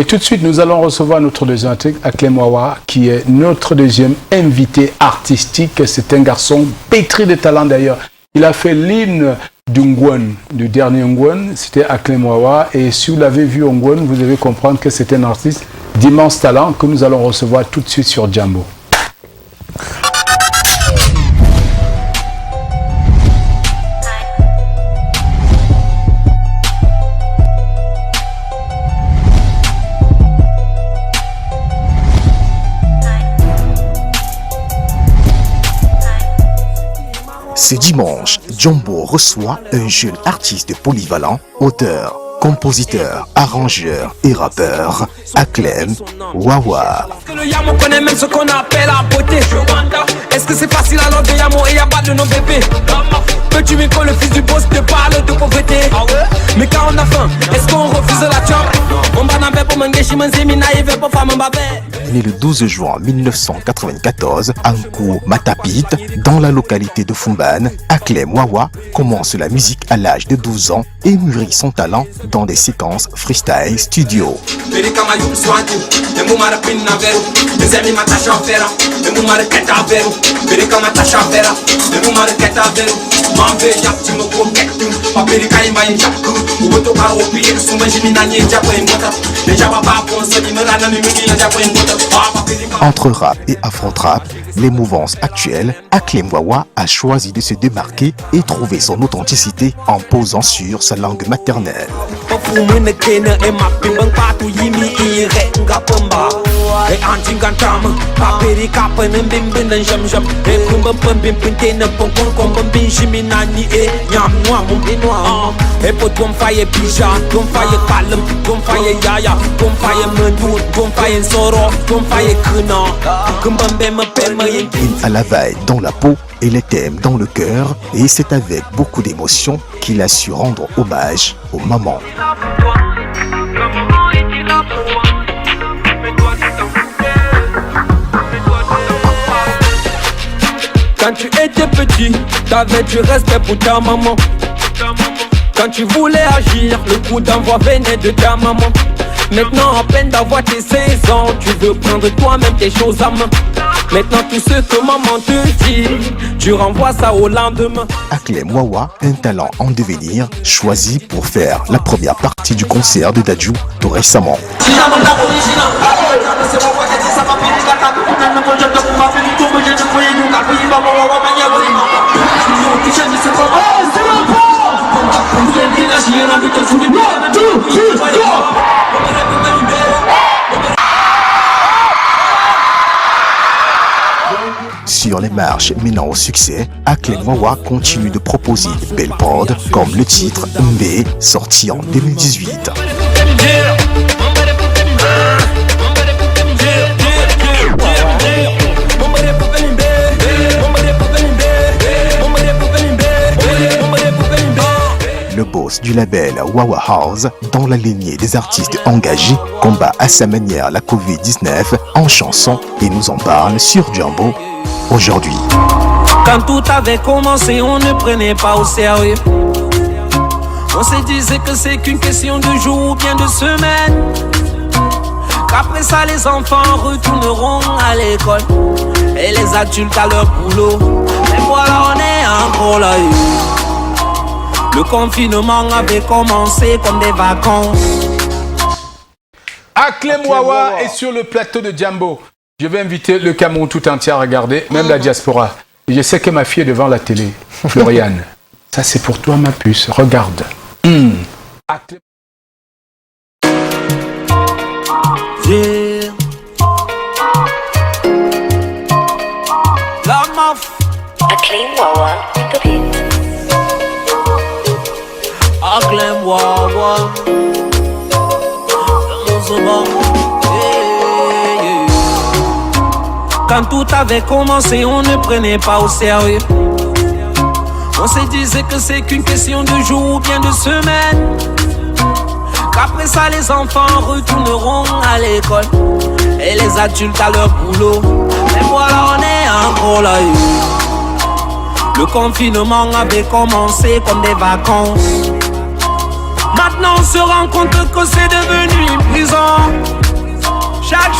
Et tout de suite, nous allons recevoir notre deuxième artiste, Aklem Wawa, qui est notre deuxième invité artistique. C'est un garçon pétri de talent d'ailleurs. Il a fait l'hymne du Ngwen, du dernier Ngwen, c'était Aklem Wawa. Et si vous l'avez vu au Ngwen, vous devez comprendre que c'est un artiste d'immense talent que nous allons recevoir tout de suite sur Jambo. Ce dimanche, Jambo reçoit un jeune artiste polyvalent, auteur, compositeur, arrangeur et rappeur, Aklem Wawa. Parce que le Yamo connaît même ce qu'on appelle la beauté. Est-ce que c'est facile alors de Yamo et y'a pas de nos bébés? Petit Miko, le fils du boss, te parle de pauvreté. Mais quand on a faim, est-ce qu'on refuse la job? On va n'avoir pour manger, je m'en naïve pour faire mon babé. Né le 12 juin 1994 à Nkou Matapit, dans la localité de Fumban, Aklem Wawa commence la musique à l'âge de 12 ans et mûrit son talent dans des séquences freestyle studio. Entre rap et afro-trap, les mouvances actuelles, Aklem Wawa a choisi de se démarquer et trouver son authenticité en posant sur sa langue maternelle. Il a la vaille dans la peau et les thèmes dans le cœur, et c'est avec beaucoup d'émotion qu'il a su rendre hommage aux mamans. Quand tu étais petit, t'avais du respect pour ta maman. Quand tu voulais agir, le coup d'envoi venait de ta maman. Maintenant, à peine d'avoir tes 16 ans, tu veux prendre toi-même tes choses à main. Maintenant, tout ce que maman te dit, tu renvoies ça au lendemain. Aklem Wawa, un talent en devenir, choisi pour faire la première partie du concert de Dadju tout récemment. Sur les marches menant au succès, Aklem Wawa continue de proposer de belles prods comme le titre Mbé, sorti en 2018. Le boss du label Wawa House, dans la lignée des artistes engagés, combat à sa manière la Covid-19 en chanson et nous en parle sur Jambo aujourd'hui. Quand tout avait commencé, on ne prenait pas au sérieux. On se disait que c'est qu'une question de jours ou bien de semaines. Qu'après ça, les enfants retourneront à l'école et les adultes à leur boulot. Mais voilà, on est encore là. Le confinement avait commencé comme des vacances. Aklem Wawa est sur le plateau de Jambo. Je vais inviter le Cameroun tout entier à regarder, même la diaspora. Et je sais que ma fille est devant la télé, Floriane. Ça, c'est pour toi, ma puce. Regarde. Aklem. Yeah. La maf. Aklem Wawa, the beat. Aklem Wawa. Quand tout avait commencé, on ne prenait pas au sérieux. On se disait que c'est qu'une question de jours ou bien de semaines. Qu'après ça, les enfants retourneront à l'école et les adultes à leur boulot. Mais voilà, on est encore là. Le confinement avait commencé comme des vacances. Maintenant on se rend compte que c'est devenu une prison.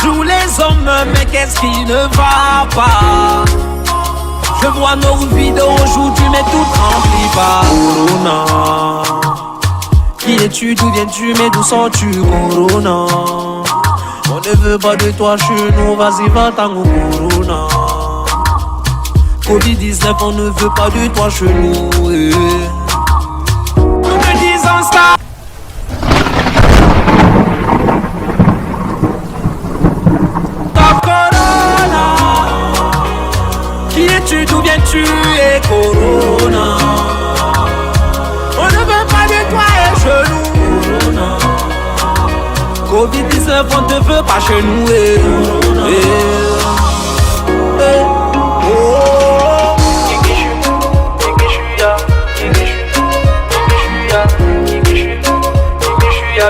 joue les hommes, mais qu'est-ce qui ne va pas? Je vois nos vidéos aujourd'hui, mais tout rempli par Corona. Qui es-tu, d'où viens-tu, mais d'où sors-tu, Corona? On ne veut pas de toi chez nous, vas-y, va-t'en au Corona. Covid-19, on ne veut pas de toi chez nous. Nous te disons stop. Qui es-tu, d'où viens-tu, et Corona? On ne veut pas de toi et chez nous, Corona. Covid-19, on ne veut pas chez nous,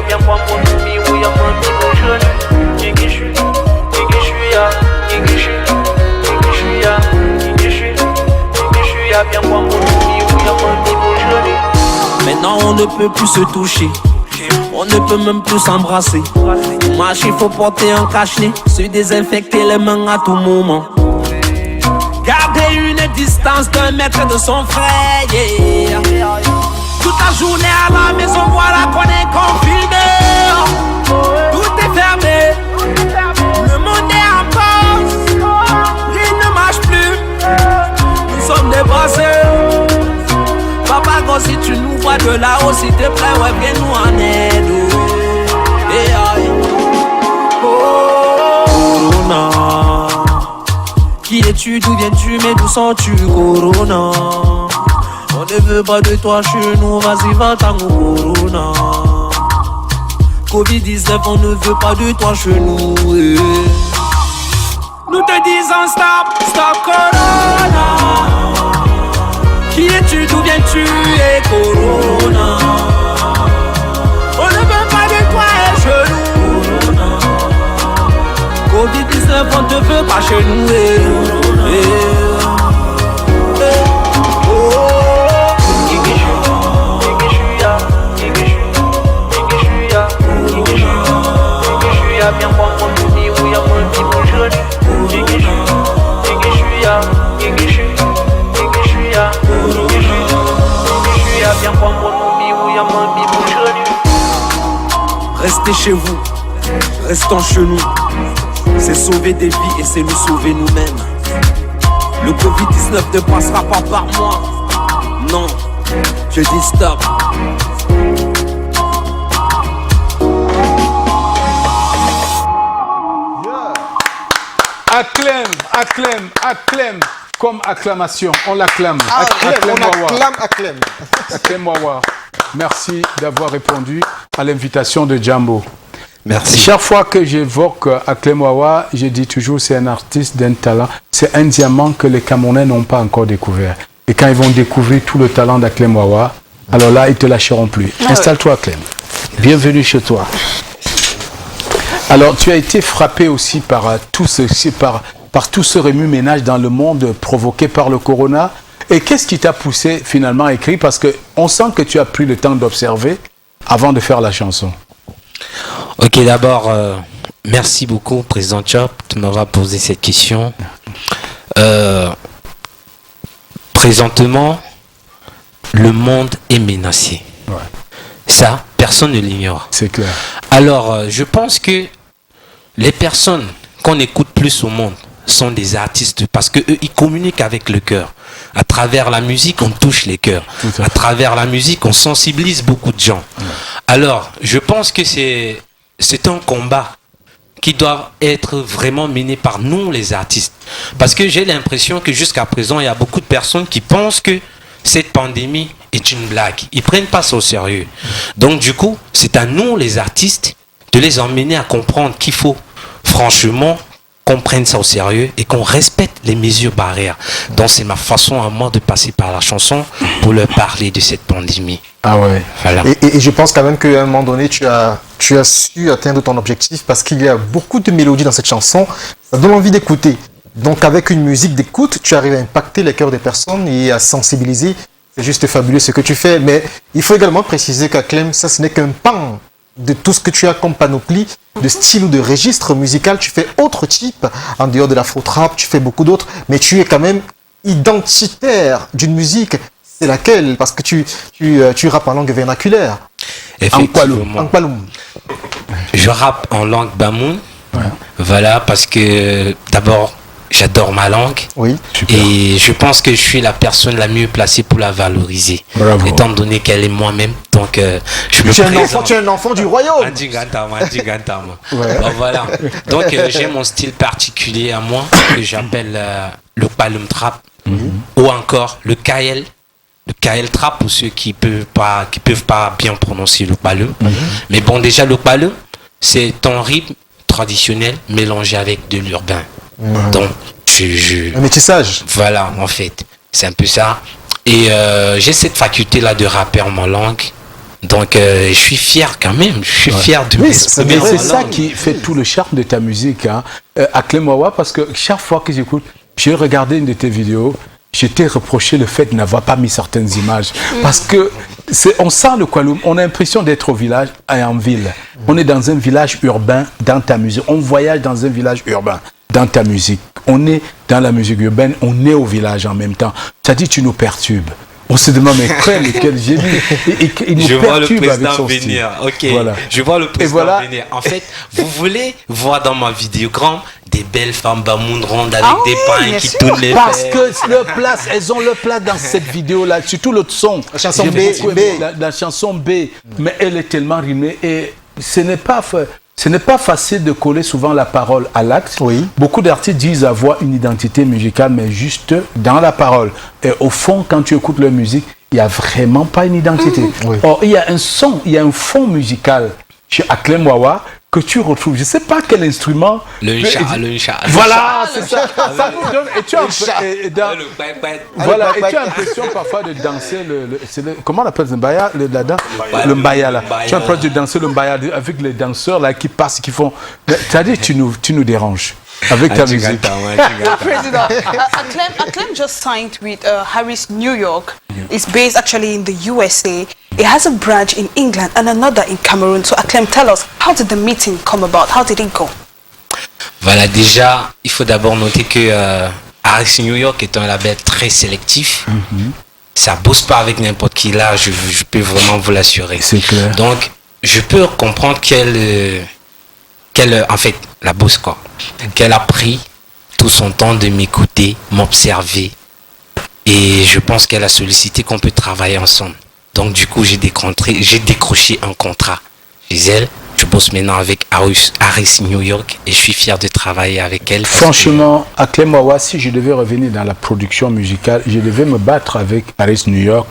Bien moi mon ami, oui, y'a mon petit mon jeune. Bien moi mon ami, oui, y'a mon petit mon jeune. Maintenant on ne peut plus se toucher, on ne peut même plus s'embrasser. Pour marcher faut porter un cache-nez, se désinfecter les mains à tout moment. Garder une distance d'1 mètre de son frère, yeah. Toute la journée à la maison, voilà qu'on est confiné. Tout est fermé, le monde est en pause, rien ne marche plus, nous sommes dépassés. Papa, quand si tu nous vois de là-haut, s'il te plaît, ouais, viens-nous en aide. Corona, qui es-tu, d'où viens-tu, mais d'où sors-tu, Corona? On ne veut pas de toi chez nous, vas-y, va-t'en au Corona. Covid-19, on ne veut pas de toi chez nous. Nous te disons stop, stop Corona. Qui es-tu, d'où viens-tu, et Corona? On ne veut pas de toi et chez nous, Corona. Covid-19, on ne veut pas chez nous. Bien moi mon ami, oui, y'a mon petit mon jeune. Bien moi mon ami, oui, y'a mon petit mon jeune. Restez chez vous, restons chez nous. C'est sauver des vies et c'est nous sauver nous-mêmes. Le Covid-19 ne passera pas par moi. Non, je dis stop. Acclème, acclème, acclème, comme acclamation, on l'acclame. Acclème. Acclème Wawa. Merci d'avoir répondu à l'invitation de Jambo. Merci. Chaque fois que j'évoque Acclème Wawa, je dis toujours c'est un artiste d'un talent, c'est un diamant que les Camerounais n'ont pas encore découvert. Et quand ils vont découvrir tout le talent d'Acclème Wawa, alors là, ils ne te lâcheront plus. Installe-toi, Acclème. Bienvenue chez toi. Alors, tu as été frappé aussi par tout ce remue-ménage dans le monde provoqué par le corona. Et qu'est-ce qui t'a poussé finalement à écrire? Parce qu'on sent que tu as pris le temps d'observer avant de faire la chanson. Ok, d'abord, merci beaucoup, Président Chop, de m'avoir posé cette question. Présentement, le monde est menacé. Ouais. Ça, personne ne l'ignore. C'est clair. Alors, je pense que les personnes qu'on écoute plus au monde sont des artistes parce qu'eux, ils communiquent avec le cœur. À travers la musique, on touche les cœurs. À travers la musique, on sensibilise beaucoup de gens. Ouais. Alors, je pense que c'est un combat qui doit être vraiment mené par nous, les artistes. Parce que j'ai l'impression que jusqu'à présent, il y a beaucoup de personnes qui pensent que cette pandémie est une blague. Ils ne prennent pas ça au sérieux. Donc du coup, c'est à nous, les artistes, de les emmener à comprendre qu'il faut franchement qu'on prenne ça au sérieux et qu'on respecte les mesures barrières. Donc c'est ma façon à moi de passer par la chanson pour leur parler de cette pandémie. Ah ouais. Voilà. Et je pense quand même qu'à un moment donné, tu as su atteindre ton objectif parce qu'il y a beaucoup de mélodies dans cette chanson. Ça donne envie d'écouter. Donc avec une musique d'écoute, tu arrives à impacter les cœurs des personnes et à sensibiliser. C'est juste fabuleux ce que tu fais. Mais il faut également préciser qu'Acclème, ça ce n'est qu'un pan de tout ce que tu as comme panoplie de style ou de registre musical, tu fais autre type, en dehors de l'afro-trap, tu fais beaucoup d'autres, mais tu es quand même identitaire d'une musique. C'est laquelle? Parce que tu rappes en langue vernaculaire. Effectivement. En Kwaloum. Je rappe en langue bamoun. Voilà, parce que d'abord, j'adore ma langue. Oui. Super. Et je pense que je suis la personne la mieux placée pour la valoriser. Bravo. Étant donné qu'elle est moi-même. Donc, je me Tu présente. es un enfant du royaume. Bon, voilà. Donc, j'ai mon style particulier à moi que j'appelle le Kwaloum Trap ou encore le KL. Le KL Trap pour ceux qui peuvent pas bien prononcer le Kwaloum. Mais bon, déjà, le Kwaloum, c'est un rythme traditionnel mélangé avec de l'urbain. Donc, Un métissage. voilà, en fait, c'est un peu ça. Et j'ai cette faculté-là de rapper en ma langue. Donc, je suis fier quand même. Je suis fier de m'exprimer Mais en c'est ma ça langue. qui fait tout le charme de ta musique, hein. À Clémois, parce que chaque fois que j'écoute, j'ai regardé une de tes vidéos, j'étais reproché le fait de n'avoir pas mis certaines images. Parce que on sent le Kwaloum, on a l'impression d'être au village et en ville. On est dans un village urbain dans ta musique. On voyage dans un village urbain dans ta musique. On est dans la musique urbaine, on est au village en même temps. Ça dit, tu nous perturbes. On se demande, mais quel génie. Il nous Je vois le perturbe avec président son style. venir. Ok. Voilà. Je vois le président voilà. venir. En fait, vous voulez voir dans ma vidéogramme des belles femmes bamoun rondes avec des pains qui tournent les Parce fesses. que le place, elles ont le plat dans cette vidéo-là, surtout l'autre son. La chanson J'ai B, beaucoup aimé la chanson B, mais elle est tellement rimée et ce n'est pas facile de coller souvent la parole à l'acte. Oui. Beaucoup d'artistes disent avoir une identité musicale, mais juste dans la parole. Et au fond, quand tu écoutes leur musique, il n'y a vraiment pas une identité. Oui. Or, il y a un son, il y a un fond musical chez Aklem Wawa que tu retrouves. Je ne sais pas quel instrument. Le chat. Voilà, c'est ça. Ça vous donne. Et tu as voilà, et tu as l'impression parfois de danser comment on appelle le mbaya, le mbaya là. Tu as l'impression de danser le mbaya avec les danseurs là qui passent, qui font. C'est-à-dire tu nous déranges avec ta musique. President, Aklem just signed with Harris New York. It's based actually in the USA. It has a branch in England and another in Cameroon. So Aklem, tell us, how did the meeting come about? How did it go? Voilà, déjà, il faut d'abord noter que Harris New York est un label très sélectif. Ça bosse pas avec n'importe qui là, je peux vraiment vous l'assurer. C'est clair. Donc, je peux comprendre qu'elle en fait, la bosse quoi, qu'elle a pris tout son temps de m'écouter, m'observer. Et je pense qu'elle a sollicité qu'on peut travailler ensemble. Donc, du coup, j'ai décroché un contrat chez elle. Je bosse maintenant avec Harris New York et je suis fier de travailler avec elle. Franchement, à Clémois, si je devais revenir dans la production musicale, je devais me battre avec Harris New York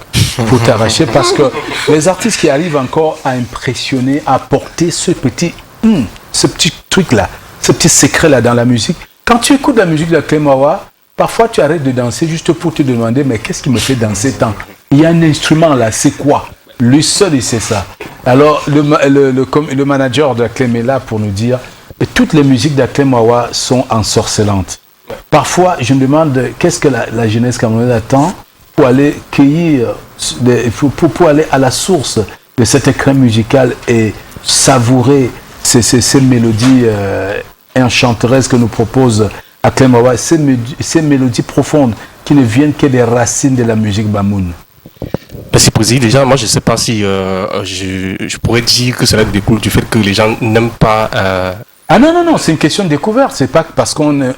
pour t'arracher parce que les artistes qui arrivent encore à impressionner, à porter ce petit truc-là, ce petit secret-là dans la musique, quand tu écoutes la musique de Clémois, parfois tu arrêtes de danser juste pour te demander mais qu'est-ce qui me fait danser tant? Il y a un instrument là, c'est quoi? Lui seul, il sait ça. Alors, le manager d'Aklem est là pour nous dire que toutes les musiques d'Aklem Wawa sont ensorcelantes. Parfois, je me demande qu'est-ce que la jeunesse camerounaise attend pour aller cueillir, pour aller à la source de cet écrin musical et savourer ces mélodies enchanteresses que nous propose Aklem Wawa, ces mélodies profondes qui ne viennent que des racines de la musique bamoun. Merci Président. Déjà, moi je ne sais pas si je pourrais dire que cela découle du fait que les gens n'aiment pas... Ah non, c'est une question de découverte. C'est pas parce qu'on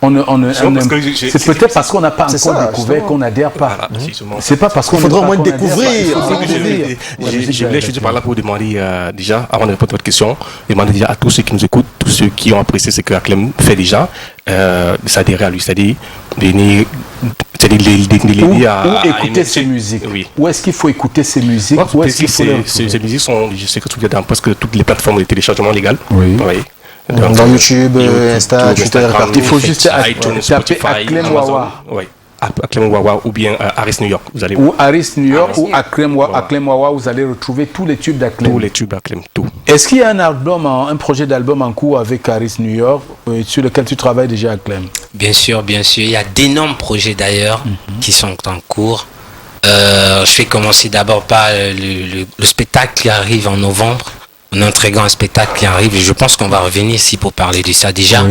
c'est peut-être parce qu'on n'a pas encore découvert qu'on n'adhère pas. C'est pas parce qu'on faudrait au moins découvrir. Je voulais juste par là pour demander déjà, avant de répondre à votre question, demander déjà à tous ceux qui nous écoutent, tous ceux qui ont apprécié ce que Aklem fait déjà, de s'adhérer à lui, c'est-à-dire d'aider à écouter ses musiques. Oui. Où est-ce qu'il faut écouter ces musiques? Où est-ce qu'il faut ces musiques sont, je sais que tu dans presque toutes les plateformes de téléchargement légal. Oui. Donc, dans YouTube, Insta, Twitter, partout. Il faut juste iTunes, taper Spotify, Aklem Wawa. Oui. Aklem Wawa ou bien Harris New York. Vous allez Ou Harris New York ou Aklem Wawa, vous allez retrouver tous les tubes d'Aklem. Tous les tubes d'Aklem, tout. Est-ce qu'il y a un projet d'album en cours avec Harris New York sur lequel tu travailles déjà à Aklem? Bien sûr. Il y a d'énormes projets d'ailleurs qui sont en cours. Je vais commencer d'abord par le spectacle qui arrive en novembre. On a un très grand spectacle qui arrive et je pense qu'on va revenir ici pour parler de ça. Déjà,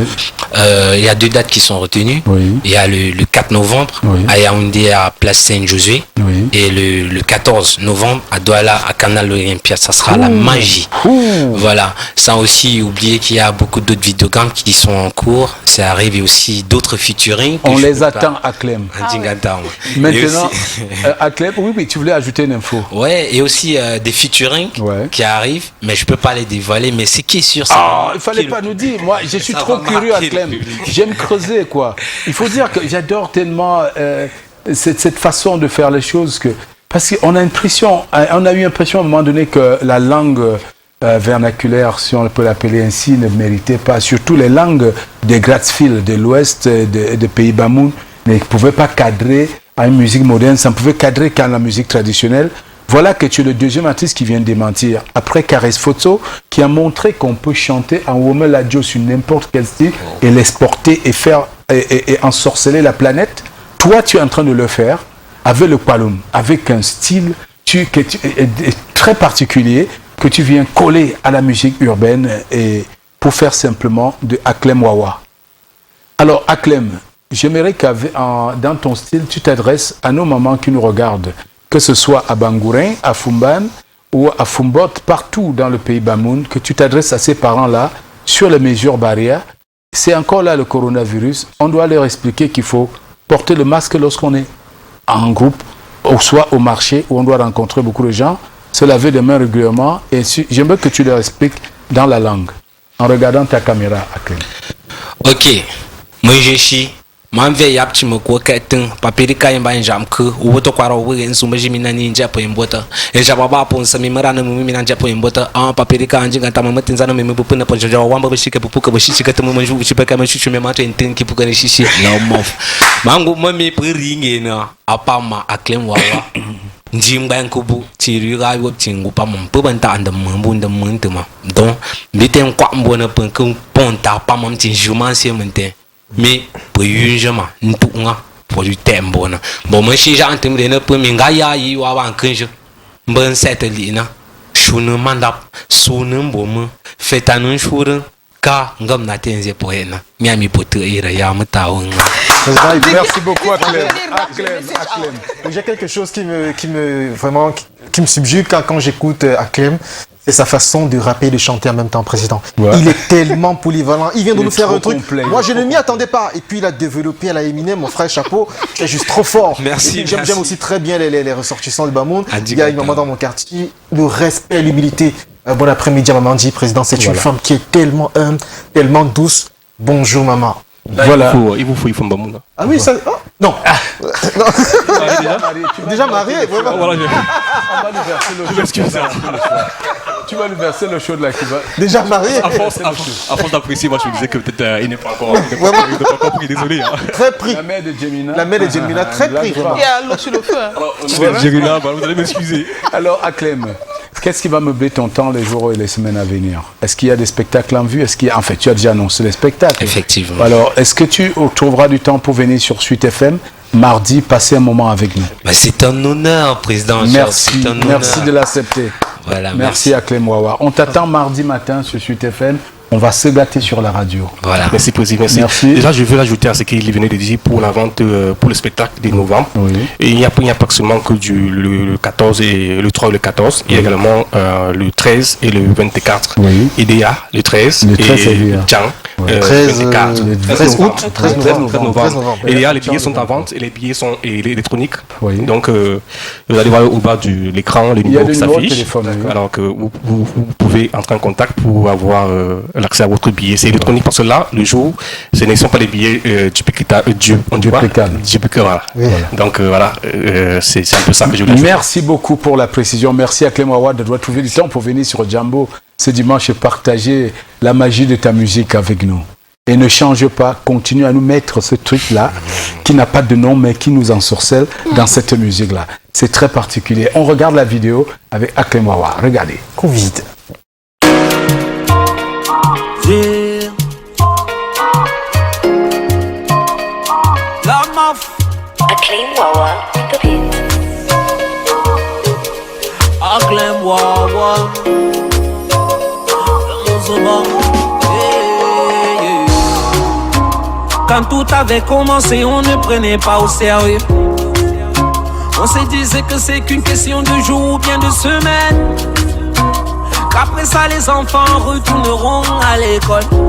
il y a 2 dates qui sont retenues. Oui. Il y a le 4 novembre à Yaoundé à Place Saint-Josué et le 14 novembre à Douala à Canal Olympia. Ça sera la magie. Voilà. Sans aussi oublier qu'il y a beaucoup d'autres vidéogrammes qui sont en cours. Ça arrive et aussi d'autres featuring. On les attend à Clem. Maintenant, à Clem, oui, tu voulais ajouter une info. Ouais, et aussi des featuring qui arrivent, mais je peux pas les dévoiler, mais ce qui est sûr, c'est... il fallait pas nous dire. Moi, je suis trop curieux à Clem. J'aime creuser, quoi. Il faut dire que j'adore tellement cette façon de faire les choses parce qu'on a l'impression, on a eu l'impression à un moment donné que la langue vernaculaire, si on peut l'appeler ainsi, ne méritait pas. Surtout les langues des Gratzfield, de l'Ouest, des pays Bamoun, ne pouvaient pas cadrer à une musique moderne. Ça ne pouvait cadrer qu'à la musique traditionnelle. Voilà que tu es le deuxième artiste qui vient de démentir. Après Kares Photo, qui a montré qu'on peut chanter en Womeladjo sur n'importe quel style et l'exporter et faire et ensorceler la planète. Toi, tu es en train de le faire avec le Paloum, avec un style très particulier que tu viens coller à la musique urbaine et pour faire simplement de Aklem Wawa. Alors, Aklem, j'aimerais dans ton style, tu t'adresses à nos mamans qui nous regardent, que ce soit à Bangourin, à Fumban ou à Fumbot, partout dans le pays Bamoun, que tu t'adresses à ces parents-là sur les mesures barrières. C'est encore là le coronavirus. On doit leur expliquer qu'il faut porter le masque lorsqu'on est en groupe, ou soit au marché où on doit rencontrer beaucoup de gens, se laver les mains régulièrement. Et j'aimerais que tu leur expliques dans la langue, en regardant ta caméra. Ok, moi je suis... Manve yap chimo ko ketin papiri ka yamba njam ku woto kwara wo nsu majimi na ni njapo imbota e jaba ba pon sami marana mu mi na njapo imbota papiri ka njinga tama matinza no me bupuna po jawa wamba bashike bupuka bashike ka tumu manju uchipa ka mashu me mata intin ki puka ni shishi no mof mangu mami pringe na apama Aklem Wawa njimba yankubu tiri ga yo tingu pa mo banta anda mbu nda muntuma donc biten kwa mbona pon kun ponta pa mo tin juma se mente mais pour une jama n'tounga pour du tempo na bon moi si j'entends de ne pas minga ya yi wa wan kunjo bon cette lina shunu manda sunu bom fetanu shuru ka ngam na tenze poena miami pote ira ya mutawon. Merci beaucoup Aklem. J'ai quelque chose qui me subjugue quand j'écoute Aklem. C'est sa façon de rapper et de chanter en même temps, président. Il est tellement polyvalent. Il vient de nous faire un truc. Moi, je ne m'y attendais pas. Et puis, il a développé à la Eminem, mon frère Chapeau. Tu es juste trop fort. Merci. J'aime aussi très bien les ressortissants de Bamoun. Il y a une maman dans mon quartier. Le respect, l'humilité. Bon après-midi à Mamandi, président. C'est une femme qui est tellement humble, tellement douce. Bonjour, maman. Voilà. Il vous faut Bamoun. Ah oui, ça. Oh, non. Déjà marié. Voilà, on va lui verser le chaud. Tu vas lui verser le chaud de la Cuba. Déjà marié. À force d'apprécier, moi je me disais que peut-être il n'est pas encore pris, désolé. Hein. Très pris. La mère de Jemina, très pris. Il y a l'eau sur le feu. Jemina, vous allez m'excuser. Alors, Aklem, qu'est-ce qui va meubler ton temps les jours et les semaines à venir? Est-ce qu'il y a des spectacles en vue? En fait, tu as déjà annoncé les spectacles. Effectivement. Alors, est-ce que tu trouveras du temps pour venir sur Suite FM mardi, passer un moment avec nous? C'est un honneur, président. Merci de l'accepter. Voilà, merci Aklem Wawa. On t'attend mardi matin sur Suite FM. On va se gâter sur la radio. Voilà. Merci, président. Merci. Déjà, je veux l'ajouter à ce qu'il venait de dire pour la vente, pour le spectacle de novembre. Oui. Et il n'y a pas seulement que le 14 et le 3 et le 14. Il y a également le 13 et le 24. Oui. IDEA, le 13. Le 13 et Tchang. 13 août, 13 novembre. Et les billets sont en vente et les billets sont électroniques. Oui. Donc, vous allez voir au bas de l'écran le numéro qui s'affiche. Alors que vous pouvez entrer en contact pour avoir l'accès à votre billet. C'est électronique parce que là, le jour, ce ne sont pas les billets voilà. Donc voilà, c'est un peu ça que je voulais dire. Merci beaucoup pour la précision. Merci à Aklem Wawa de trouver du temps pour venir sur Jambo ce dimanche et partager la magie de ta musique avec nous. Et ne change pas, continue à nous mettre ce truc-là qui n'a pas de nom mais qui nous ensorcelle dans cette musique-là. C'est très particulier. On regarde la vidéo avec Aklem Wawa. Regardez. Covid. Aklem Wawa, the beat. Aklem Wawa. souvent. Quand tout avait commencé, on ne prenait pas au sérieux. On se disait que c'est qu'une question de jours ou bien de semaines. Qu'après ça les enfants retourneront à l'école.